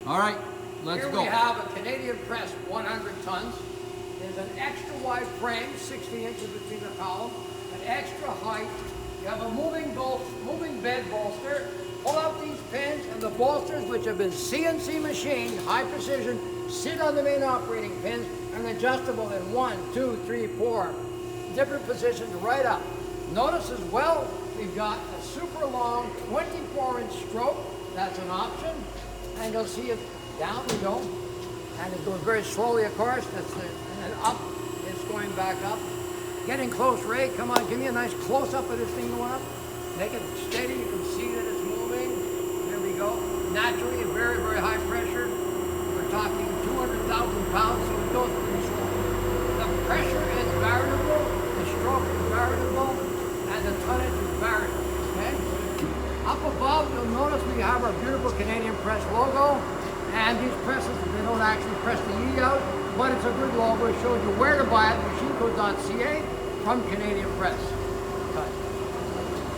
All right, let's Here go. we have a Canadian press, 100 tons. There's an extra wide frame, 60 inches between the column, an extra height. You have a moving bed bolster. Pull out these pins, and the bolsters, which have been CNC machined, high precision, sit on the main operating pins and adjustable in 1, 2, 3, 4 different positions right up. Notice as well, we've got a super long 24-inch stroke. That's an option. And you'll see it down we go. And it goes very slowly, of course. That's it. And then up, it's going back up. Getting close, Ray. Come on, give me a nice close-up of this thing going up. Make it steady. You can see that it's moving. There we go. Naturally, very, very high pressure. We're talking 200,000 pounds, so it goes pretty slow. The pressure is variable, the stroke is variable, and the tonnage is variable, okay? Up above, you'll notice we have our beautiful Canadian Press logo, and these presses, they don't actually press the E out, but it's a good logo. It shows you where to buy it, machinecode.ca from Canadian Press.